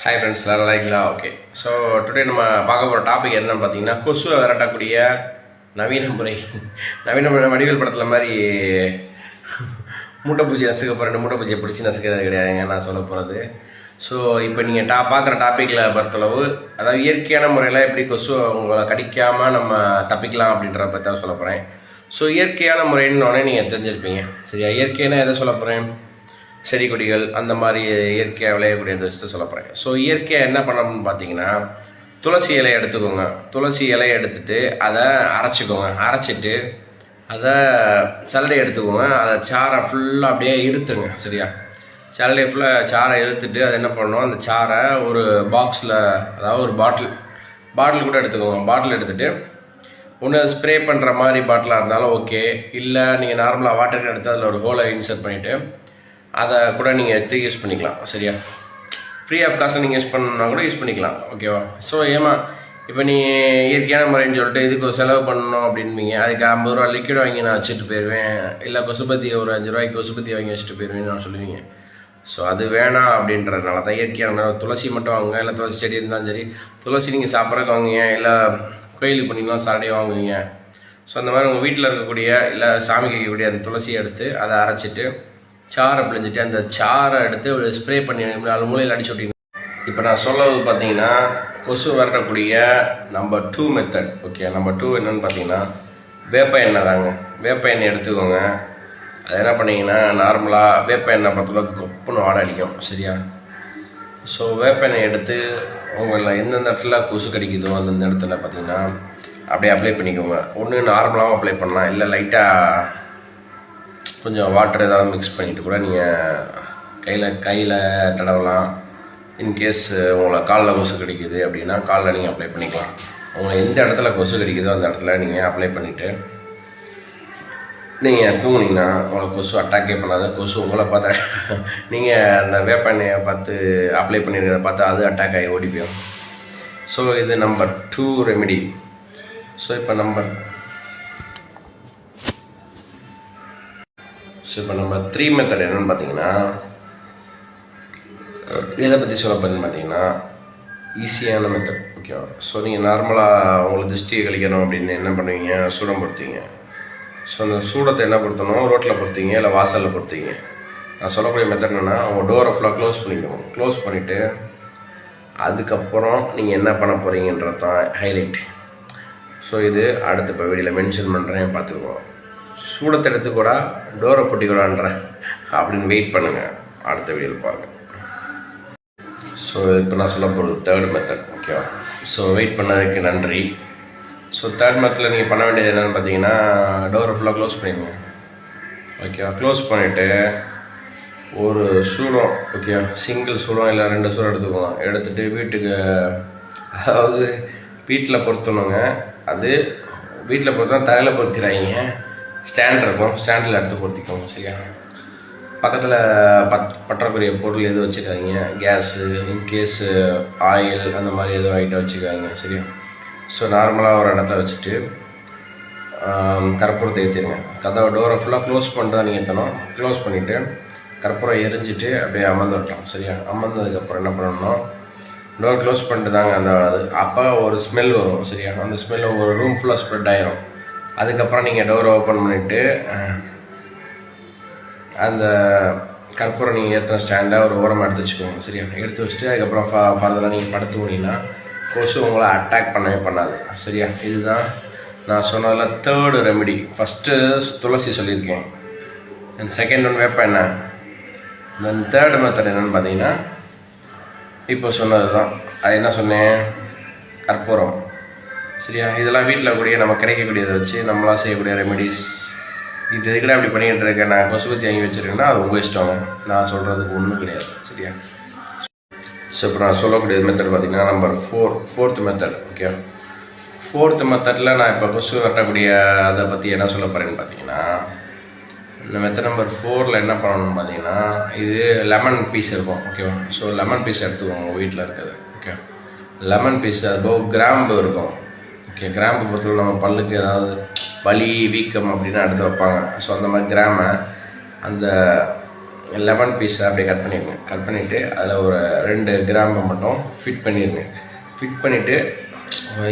Hi friends, எல்லோரும் லைக்லாம் okay. So today நம்ம பார்க்க போகிற டாபிக் என்னன்னு பார்த்தீங்கன்னா, கொசுவை விரட்டக்கூடிய நவீன முறை. நவீன முறை வடிவேல் படத்தில் மாதிரி மூட்டைப்பூச்சி நசுக்க போகிறேன், மூட்டைப்பூச்சியை பிடிச்சி நசுக்கிறது கிடையாதுங்க நான் சொல்ல போகிறது. ஸோ இப்போ நீங்கள் பார்க்குற டாப்பிக்கில் பொறுத்தளவு, அதாவது இயற்கையான முறையில் எப்படி கொசுவை உங்களை கடிக்காமல் நம்ம தப்பிக்கலாம் அப்படின்றத பற்றி தான் சொல்ல போகிறேன். ஸோ இயற்கையான முறைன்னு நீங்கள் தெரிஞ்சிருப்பீங்க சரியா. இயற்கையான எதை சொல்ல போகிறேன், செடி கொடிகள் அந்த மாதிரி இயற்கையாக விளையக்கூடிய விஷயத்தை சொல்ல போகிறேன். ஸோ இயற்கையாக என்ன பண்ணணும்னு பார்த்தீங்கன்னா, துளசி இலையை எடுத்துக்கோங்க. துளசி இலையை எடுத்துகிட்டு அதை அரைச்சிக்கோங்க. அரைச்சிட்டு அதை சல்லடை எடுத்துக்கோங்க. அதை சாரை ஃபுல்லாக அப்படியே இழுத்துருங்க சரியா. சல்லடை ஃபுல்லாக சாரை இழுத்துட்டு அதை என்ன பண்ணணும், அந்த சாரை ஒரு பாக்ஸில், அதாவது ஒரு பாட்டில் கூட எடுத்துக்கோங்க. பாட்டில் எடுத்துகிட்டு ஒன்று ஸ்ப்ரே பண்ணுற மாதிரி பாட்டிலாக இருந்தாலும் ஓகே, இல்லை நீங்கள் நார்மலாக வாட்டர் எடுத்து அதில் ஒரு ஹோலை இன்சர்ட் பண்ணிவிட்டு அதை கூட நீங்கள் எடுத்து யூஸ் பண்ணிக்கலாம் சரியா. ஃப்ரீ ஆஃப் காஸ்ட்டில் நீங்கள் யூஸ் பண்ணணுன்னா கூட யூஸ் பண்ணிக்கலாம் ஓகேவா. ஸோ இப்போ நீ இயற்கையான முறைன்னு சொல்லிட்டு இதுக்கு ஒரு செலவு பண்ணணும் அப்படின்பீங்க. அதுக்கு 50 ரூபா லிக்விட் வாங்கி நான் வச்சுட்டு போயிடுவேன், இல்லை கொசுபத்தி ஒரு 5 ரூபாய்க்கு கொசுபத்தி வாங்கி வச்சுட்டு போயிடுவேன்னு நான் சொல்லுவீங்க. ஸோ அது வேணாம் அப்படின்றதுனால தான் இயற்கையான துளசி மட்டும் வாங்குங்க. இல்லை துளசி செடி இருந்தாலும் சரி, துளசி நீங்கள் சாப்பிட்றதுக்கு வாங்குவீங்க, இல்லை கோயிலுக்கு பண்ணிக்கலாம் சாரடையே வாங்குவீங்க. ஸோ அந்த மாதிரி உங்கள் வீட்டில் இருக்கக்கூடிய இல்லை சாமிக்கு வைக்கக்கூடிய அந்த துளசியை எடுத்து அதை அரைச்சிட்டு சாரை பிழிஞ்சிட்டு அந்த சாரை எடுத்து ஒரு ஸ்ப்ரே பண்ணி 4 மூலையில் அடிச்சு விட்டீங்க. இப்போ நான் சொல்வது பார்த்தீங்கன்னா, கொசு வரக்கூடிய நம்பர் 2 மெத்தட் ஓகே. நம்பர் 2 என்னென்னு பார்த்தீங்கன்னா, வேப்ப எண்ணெய் தாங்க. வேப்ப எண்ணெய் எடுத்துக்கோங்க. அது என்ன பண்ணிங்கன்னா, நார்மலாக வேப்ப எண்ணெய் பொறுத்தளவுக்கு கொப்புன்னு வாடை அடிக்கும் சரியா. ஸோ வேப்ப எண்ணெய் எடுத்து உங்களை எந்தெந்த இடத்துல கொசு கடிக்குதோ அந்தந்த இடத்துல பார்த்தீங்கன்னா அப்படியே அப்ளை பண்ணிக்கோங்க. ஒன்று நார்மலாகவும் அப்ளை பண்ணலாம், இல்லை லைட்டாக கொஞ்சம் வாட்டர் ஏதாவது மிக்ஸ் பண்ணிவிட்டு கூட நீங்கள் கையில் தடவலாம். இன்கேஸ் உங்களை காலில் கொசு கடிக்குது அப்படின்னா காலில் நீங்கள் அப்ளை பண்ணிக்கலாம். உங்களை எந்த இடத்துல கொசு கடிக்குதோ அந்த இடத்துல நீங்கள் அப்ளை பண்ணிவிட்டு நீங்கள் தூங்குனீங்கன்னா உங்களை கொசு அட்டாக்கே பண்ணாத. கொசு உங்களை பார்த்தா நீங்கள் அந்த வேப்ப எண்ணெயை பார்த்து அப்ளை பண்ணியிருக்கிறத பார்த்தா அது அட்டாக் ஆகி ஓடி போயிடும். ஸோ இது நம்பர் 2 ரெமெடி. ஸோ இப்போ நம்பர் 3 மெத்தட் என்னென்னு பார்த்தீங்கன்னா, எதை பற்றி சொல்ல போகிறேன்னு பார்த்தீங்கன்னா, ஈஸியான மெத்தட் ஓகேவா. ஸோ நீங்கள் நார்மலாக உங்களுக்கு திருஷ்டியை கழிக்கணும் அப்படின்னு என்ன பண்ணுவீங்க, சூடம் பொறுத்தீங்க. ஸோ அந்த சூடத்தை என்ன பொறுத்தணும், ரோட்டில் பொறுத்தீங்க இல்லை வாசலில் பொறுத்தீங்க. நான் சொல்லக்கூடிய மெத்தட் என்னென்னா, அவங்க டோரை ஃபுல்லாக க்ளோஸ் பண்ணிக்கணும். க்ளோஸ் பண்ணிவிட்டு அதுக்கப்புறம் நீங்கள் என்ன பண்ண போகிறீங்கன்றது தான் ஹைலைட். ஸோ இது அடுத்த இப்போ வீடியோவில் மென்ஷன் பண்ணுறேன், பார்த்துக்குவோம். சூடத்தை எடுத்து கூட டோரை பொட்டி கூடான்றேன் அப்படின்னு வெயிட் பண்ணுங்கள், அடுத்த வீடியோவில் பாருங்கள். ஸோ இப்போ நான் சொல்ல போகிறது 3rd மெத்தட் ஓகேவா. ஸோ வெயிட் பண்ணதுக்கு நன்றி. ஸோ 3rd மெத்தடில் நீங்கள் பண்ண வேண்டியது என்னென்னு பார்த்தீங்கன்னா, டோரை ஃபுல்லாக க்ளோஸ் பண்ணிடுங்க ஓகேவா. க்ளோஸ் பண்ணிவிட்டு ஒரு சூடம் ஓகேவா, சிங்கிள் சூடம் இல்லை 2 சூடம் எடுத்துக்கோங்க. எடுத்துகிட்டு வீட்டுக்கு, அதாவது வீட்டில் பொறுத்தணுங்க. அது வீட்டில் பொறுத்தா தலையில் பொறுத்திடாதீங்க. ஸ்டாண்ட் இருக்கும், ஸ்டாண்டில் எடுத்து பொறுத்திக்கோங்க சரியா. பக்கத்தில் பற்றக்கூடிய பொருள் எதுவும் வச்சுக்காதீங்க. கேஸு, இன்கேஸு ஆயில் அந்த மாதிரி எதுவும் ஐட்டம் வச்சுக்காதீங்க சரியா. ஸோ நார்மலாக ஒரு இடத்த வச்சுட்டு கற்பூரத்தை ஏற்றிடுங்க. கதவை டோரை ஃபுல்லாக க்ளோஸ் பண்ணிட்டு தான் நீங்கள் ஏற்றணும். க்ளோஸ் பண்ணிவிட்டு கற்பூரம் எரிஞ்சிட்டு அப்படியே அமர்ந்துட்டோம் சரியா. அமர்ந்ததுக்கப்புறம் என்ன பண்ணணும், டோர் க்ளோஸ் பண்ணிட்டு தாங்க அந்த அப்போ ஒரு ஸ்மெல் வரும் சரியா. அந்த ஸ்மெல் உங்கள் ரூம் ஃபுல்லாக ஸ்ப்ரெட் ஆகிரும். அதுக்கப்புறம் நீங்கள் டோரை ஓப்பன் பண்ணிவிட்டு அந்த கற்பூரம் நீங்கள் ஏற்றின ஸ்டாண்டை ஒரு ஓரமாக எடுத்து வச்சுக்கோங்க சரியா. எடுத்து வச்சுட்டு அதுக்கப்புறம் ஃபர்தராக நீங்கள் படுத்து போனீங்கன்னா கொசு உங்களை அட்டாக் பண்ணவே பண்ணாது சரியா. இதுதான் நான் சொன்னதில் 3rd ரெமெடி. ஃபஸ்ட்டு துளசி சொல்லியிருக்கேன், அண்ட் 2nd ஒன் வேப்ப எண்ணெய். தென் 3rd மெத்தட் என்னென்னு பார்த்தீங்கன்னா, இப்போ சொன்னது தான். அது என்ன சொன்னேன், கற்பூரம் சரியா. இதெல்லாம் வீட்டில் கூடிய நம்ம கிடைக்கக்கூடியதை வச்சு நம்மளாம் செய்யக்கூடிய ரெமெடிஸ். இது எதுக்கடா அப்படி பண்ணிக்கிட்டு இருக்கேன், நான் கொசுபத்தி வாங்கி வச்சுருக்கேன்னா அது உங்கள் இஷ்டம், நான் சொல்கிறதுக்கு ஒன்றும் கிடையாது சரியா. ஸோ இப்போ நான் சொல்லக்கூடிய மெத்தட் பார்த்திங்கன்னா number 4th method okay. 4th மெத்தடில் நான் இப்போ கொசு வெட்டக்கூடிய அதை பற்றி என்ன சொல்ல போகிறேன்னு பார்த்தீங்கன்னா, இந்த மெத்தட் நம்பர் 4ல் என்ன பண்ணணும்னு பார்த்தீங்கன்னா, இது லெமன் பீஸ் இருக்கும் ஓகேவா. ஸோ லெமன் பீஸ் எடுத்துக்கோங்க உங்கள் வீட்டில் இருக்குது ஓகே. லெமன் பீஸ் அது கிராம்பு இருக்கும் ஓகே. கிராம்பு பொறுத்தவரை நம்ம பல்லுக்கு ஏதாவது வலி வீக்கம் அப்படின்னா எடுத்து வைப்பாங்க. ஸோ அந்த மாதிரி கிராமை அந்த லெமன் பீஸை அப்படியே கட் பண்ணிடுங்க. கட் பண்ணிவிட்டு அதில் ஒரு 2 கிராம்பை மட்டும் ஃபிட் பண்ணிடுங்க. ஃபிட் பண்ணிவிட்டு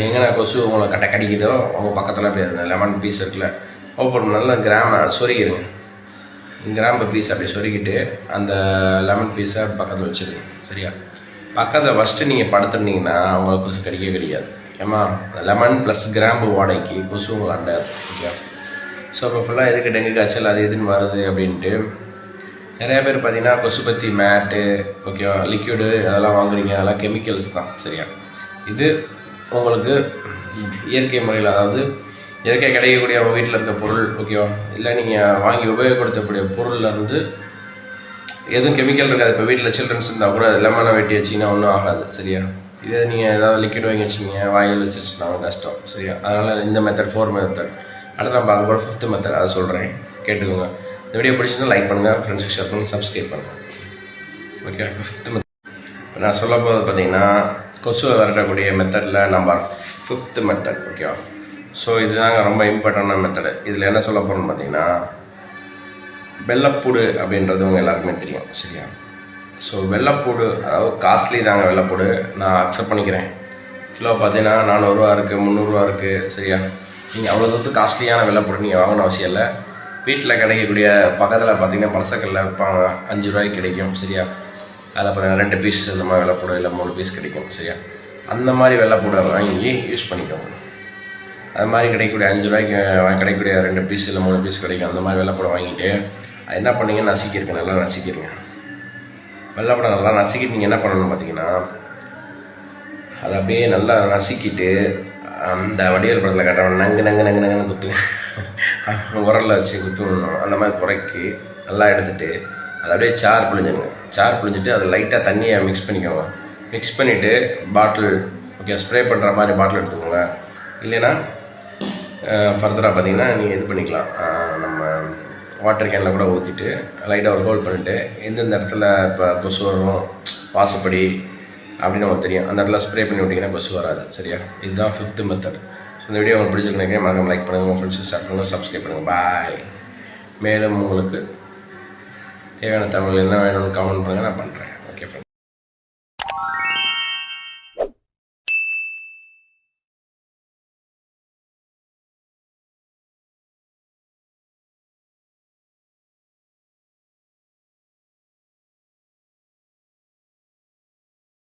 எங்கன்னா கொசு உங்களை கடிக்குதோ உங்கள் பக்கத்தில் அப்படியே அந்த லெமன் பீஸ் இருக்குல்ல ஓப்பன் நல்லா கிராம்பை சொருகிடுங்க. கிராம்பு பீஸ் அப்படி சொருகிட்டு அந்த லெமன் பீஸை பக்கத்தில் வச்சுருங்க. சரியா? பக்கத்தில் ஃபஸ்ட்டு நீங்கள் படுத்துருந்தீங்கன்னா அவங்களுக்கு கொசு கிடைக்காது. ஏமா லெமன் ப்ளஸ் கிராம்பு வாடகைக்கு கொசு உங்களை அண்டாது. ஓகே. ஸோ இப்போ ஃபுல்லாக எதுக்கு டெங்கு காய்ச்சல் அது எதுன்னு வருது அப்படின்ட்டு நிறையா பேர் பார்த்தீங்கன்னா கொசுபத்தி மேட்டு ஓகேவா லிக்விடு அதெல்லாம் வாங்குறீங்க. அதெல்லாம் கெமிக்கல்ஸ் தான். சரியா? இது உங்களுக்கு இயற்கை முறையில் அதாவது இயற்கை கிடைக்கக்கூடிய அவங்க வீட்டில் இருக்க பொருள் ஓகேவா இல்லை நீங்கள் வாங்கி உபயோகப்படுத்தக்கூடிய பொருள்லேருந்து எதுவும் கெமிக்கல் இருக்காது. இப்போ வீட்டில் சில்ட்ரன்ஸ் இருந்தால் கூட லெமனை வெட்டி வச்சிங்கன்னா ஒன்றும் ஆகாது. சரியா? இதே நீங்கள் ஏதாவது லிக்விட் வாங்கி வச்சிங்க வாயில் வச்சுருச்சுனா கஷ்டம். சரியா? அதனால் இந்த மெத்தட் 4 மெத்தட். அடுத்து நான் பார்க்க போகிற 5th மெத்தட் அதை சொல்கிறேன், கேட்டுக்கோங்க. இந்த வீடியோ பிடிச்சிருந்தா லைக் பண்ணுங்கள், ஃப்ரெண்ட்ஸுக்கு ஷேர் பண்ணுங்கள், சப்ஸ்கிரைப் பண்ணுங்கள். ஓகே. 5th மெத்தட் இப்போ நான் சொல்ல போகிறது பார்த்தீங்கன்னா கொசுவை விரட்டக்கூடிய மெத்தடில் நம்பர் 5th மெத்தட். ஓகேவா? ஸோ இதுதாங்க ரொம்ப இம்பார்ட்டண்டான மெத்தடு. இதில் என்ன சொல்ல போகிறோன்னு பார்த்தீங்கன்னா வெள்ளைப்பூடு அப்படின்றது உங்கள் எல்லாருக்குமே தெரியும். சரியா? ஸோ வெள்ளைப்பூடு அதாவது காஸ்ட்லி தாங்க வெள்ளைப்பூடு, நான் அக்செப்ட் பண்ணிக்கிறேன். கிலோ பார்த்தீங்கன்னா 400 ரூபா இருக்குது, 300 ரூபா இருக்குது. சரியா? நீங்கள் அவ்வளோ தூரத்து காஸ்ட்லியான வெள்ளைப்பூடு நீங்கள் வாங்கணும் அவசியம் இல்லை. வீட்டில் கிடைக்கக்கூடிய பக்கத்தில் பார்த்தீங்கன்னா பழசக்கல்ல விற்பாங்க, 5 ரூபாய்க்கு கிடைக்கும். சரியா? அதில் பார்த்தீங்கன்னா 2 பீஸ் இந்த மாதிரி வெள்ளைப்பூடு இல்லை 3 பீஸ் கிடைக்கும். சரியா? அந்த மாதிரி வெள்ளைப்பூடை வாங்கி யூஸ் பண்ணிக்கோங்க. அது மாதிரி கிடைக்கக்கூடிய 5 ரூபாய்க்கு கிடைக்கக்கூடிய 2 பீஸ் இல்லை 3 பீஸ் கிடைக்கும். அந்த மாதிரி வெள்ளைப்பூடை வாங்கிட்டு அது என்ன பண்ணீங்க நசிக்கிருங்க, நல்லா நசிக்கிருங்க. வெள்ளைப்பூடை நல்லா நசிக்கிட்டு நீங்கள் என்ன பண்ணணும்னு பார்த்தீங்கன்னா அதை அப்படியே நல்லா நசுக்கிட்டு அந்த வடிவேல் படத்தில் கட்டுறவன் நங்கு நங்கு நங்கு நங்குன்னு குத்து உரலில் வச்சு குத்துணும். அந்த மாதிரி குறைக்கி நல்லா எடுத்துகிட்டு அதை அப்படியே சார் பிழிஞ்சிட்டு அதை லைட்டாக தண்ணியை மிக்ஸ் பண்ணிக்கோங்க. மிக்ஸ் பண்ணிவிட்டு பாட்டில் ஓகே ஸ்ப்ரே பண்ணுற மாதிரி பாட்டில் எடுத்துக்கோங்க. இல்லைன்னா ஃபர்தராக பார்த்தீங்கன்னா நீங்கள் இது பண்ணிக்கலாம், நம்ம வாட்டர் கேனில் கூட ஊற்றிட்டு லைட்டாக ஒரு ஹோல்ட் பண்ணிவிட்டு எந்தெந்த இடத்துல இப்போ கொசு வரும் வாசப்படி அப்படின்னு நமக்கு தெரியும் அந்த இடத்துல ஸ்ப்ரே பண்ணி விட்டிங்கன்னா கொசு வராது. சரியா? இதுதான் 5th மெத்தட். ஸோ இந்த வீடியோ உங்களுக்கு பிடிச்சிருக்கேன் மறக்காம லைக் பண்ணுங்கள், உங்கள் ஃப்ரெண்ட்ஸுக்கு ஷேர் பண்ணுங்கள், சப்ஸ்கிரைப் பண்ணுங்கள். பாய். மேலும் உங்களுக்கு தேவையான தகவல் என்ன வேணும்னு கமெண்ட் பண்ணுங்கள், நான் பண்ணுறேன்.